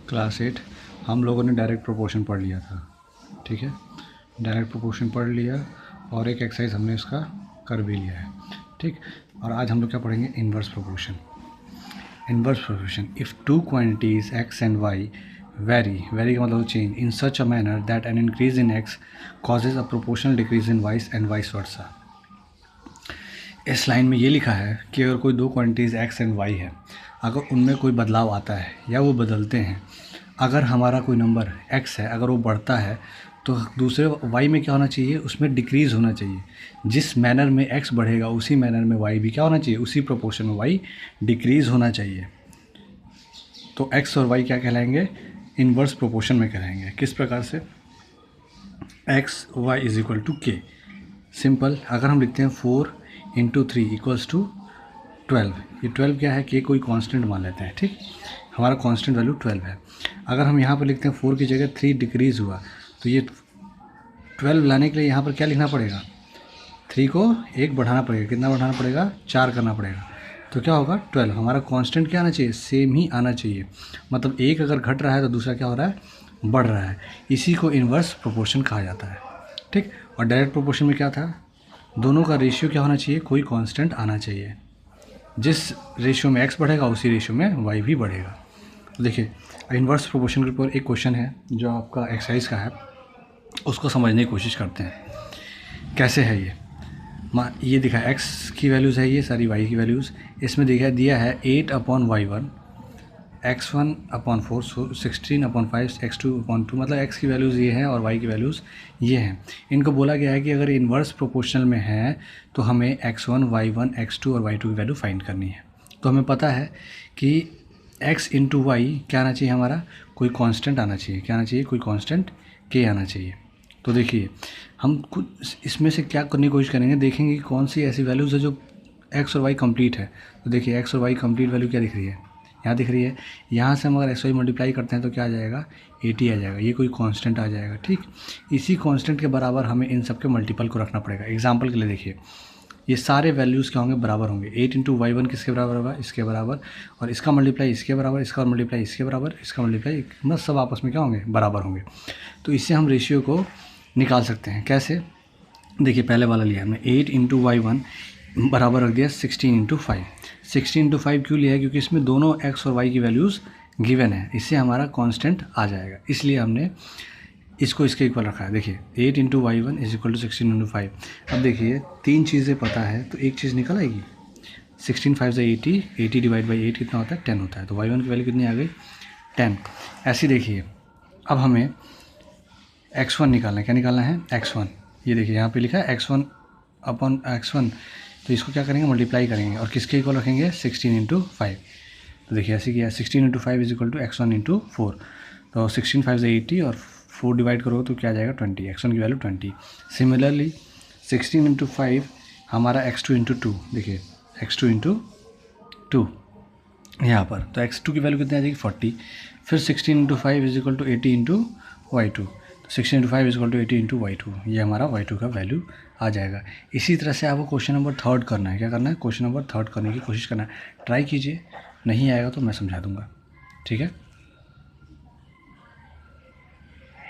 Class 8 हम लोगों ने डायरेक्ट प्रोपोर्शन पढ़ लिया था, ठीक है। डायरेक्ट प्रोपोर्शन पढ़ लिया और एक एक्सरसाइज हमने इसका कर भी लिया है, ठीक। और आज हम लोग क्या पढ़ेंगे, inverse proportion. Inverse proportion, if two quantities x and y very का मतलब change in such a manner that an increase in x causes a proportional decrease in y and vice versa. इस लाइन में ये लिखा है कि अगर कोई दो क्वांटिटीज़ x एंड y है, अगर उनमें कोई बदलाव आता है या वो बदलते हैं, अगर हमारा कोई नंबर x है, अगर वो बढ़ता है तो दूसरे y में क्या होना चाहिए, उसमें डिक्रीज़ होना चाहिए। जिस मैनर में x बढ़ेगा उसी मैनर में y भी क्या होना चाहिए, उसी प्रोपोर्शन में y डिक्रीज़ होना चाहिए। तो x और y क्या कहलाएंगे, इन्वर्स प्रोपोर्शन में कहलाएंगे। किस प्रकार से, x y is equal to K. Simple, अगर हम लिखते हैं 4 इंटू 3 इक्वल्स टू 12, ये 12 क्या है, के कोई कांस्टेंट मान लेते हैं, ठीक। हमारा कांस्टेंट वैल्यू 12 है। अगर हम यहाँ पर लिखते हैं 4 की जगह 3 डिक्रीज़ हुआ, तो ये 12 लाने के लिए यहाँ पर क्या लिखना पड़ेगा, 3 को 1 बढ़ाना पड़ेगा। कितना बढ़ाना पड़ेगा, 4 करना पड़ेगा। तो क्या होगा, 12। हमारा कांस्टेंट क्या आना चाहिए, सेम ही आना चाहिए। मतलब एक अगर घट रहा है तो दूसरा क्या हो रहा है, बढ़ रहा है। इसी को इन्वर्स प्रोपोर्शन कहा जाता है, ठीक। और डायरेक्ट प्रोपोर्शन में क्या था, दोनों का रेशियो क्या होना चाहिए, कोई कांस्टेंट आना चाहिए। जिस रेशियो में x बढ़ेगा उसी रेशियो में y भी बढ़ेगा। तो देखिए, इन्वर्स प्रोपोर्शन के ऊपर एक क्वेश्चन है जो आपका एक्सरसाइज का है, उसको समझने की कोशिश करते हैं। कैसे है ये दिखा है x की वैल्यूज़ है, ये सारी y की वैल्यूज़। इसमें दिया है 8/y1, x1/4, 16/5, x2/2, मतलब x की वैल्यूज़ ये हैं और y की वैल्यूज़ ये हैं। इनको बोला गया है कि अगर इन्वर्स प्रोपोर्शनल में है तो हमें x1, y1, x2 और y2 की वैल्यू फाइंड करनी है। तो हमें पता है कि x इंटू वाई क्या आना चाहिए, हमारा कोई कांस्टेंट आना चाहिए। क्या आना चाहिए, कोई कांस्टेंट k आना चाहिए। तो देखिए, हम कुछ इसमें से क्या करने की कोशिश करेंगे, देखेंगे कि कौन सी ऐसी वैल्यूज़ है जो x और y कंप्लीट है। तो देखिए, x और y कंप्लीट वैल्यू क्या दिख रही है, यहाँ दिख रही है। यहाँ से हम अगर एक्स वाई मल्टीप्लाई करते हैं तो क्या आ जाएगा, 80 आ जाएगा। ये कोई कांस्टेंट आ जाएगा, ठीक। इसी कांस्टेंट के बराबर हमें इन सब के मल्टीपल को रखना पड़ेगा। एग्जांपल के लिए देखिए, ये सारे वैल्यूज़ क्या होंगे, बराबर होंगे। 8 इंटू y1 किसके बराबर होगा, इसके बराबर, और इसका मल्टीप्लाई इसके बराबर, इसका मल्टीप्लाई इसके बराबर, इसका मल्टीप्लाई, मतलब सब आपस में क्या होंगे, बराबर होंगे। तो इससे हम रेशियो को निकाल सकते हैं। कैसे, देखिए पहले वाला लिया हमने 8 इंटू y1 बराबर रख दिया 16 इंटू 5। 16 इंटू 5 क्यों लिया है, क्योंकि इसमें दोनों x और y की वैल्यूज़ गिवन है। इससे हमारा कांस्टेंट आ जाएगा, इसलिए हमने इसको इसके इक्वल रखा है। देखिए 8 into y1 is equal to 16 into 5। अब देखिए, तीन चीज़ें पता है तो एक चीज़ निकल आएगी। 16 5 से 80, 80 डिवाइड बाई 8 कितना होता है, 10 होता है। तो y1 की वैल्यू कितनी आ गई, 10। ऐसे देखिए, अब हमें x1 निकालना है। क्या निकालना है, x1। ये देखिए यहाँ पे लिखा है x1/x1, तो इसको क्या करेंगे, मल्टीप्लाई करेंगे और किसके इक्वल रखेंगे, 16 इंटू 5। तो देखिए ऐसे किया, 16 into 5 is equal to x1 into 4। तो 16 5 से 80 और 4 डिवाइड करो तो क्या आ जाएगा, 20। x1 की वैल्यू 20। सिमिलरली 16 इंटू 5 हमारा x2 इंटू 2। देखिए x2 इंटू 2 यहाँ पर, तो x2 की वैल्यू कितनी आ जाएगी, 40। फिर 16 into 5 is equal to 80 into y2। 16 into 5 is equal to 80 into y2, ये हमारा y2 का वैल्यू आ जाएगा। इसी तरह से आपको क्वेश्चन नंबर 3 करना है। क्या करना है, क्वेश्चन नंबर 3 करने की कोशिश करना है। ट्राई कीजिए, नहीं आएगा तो मैं समझा दूंगा, ठीक है।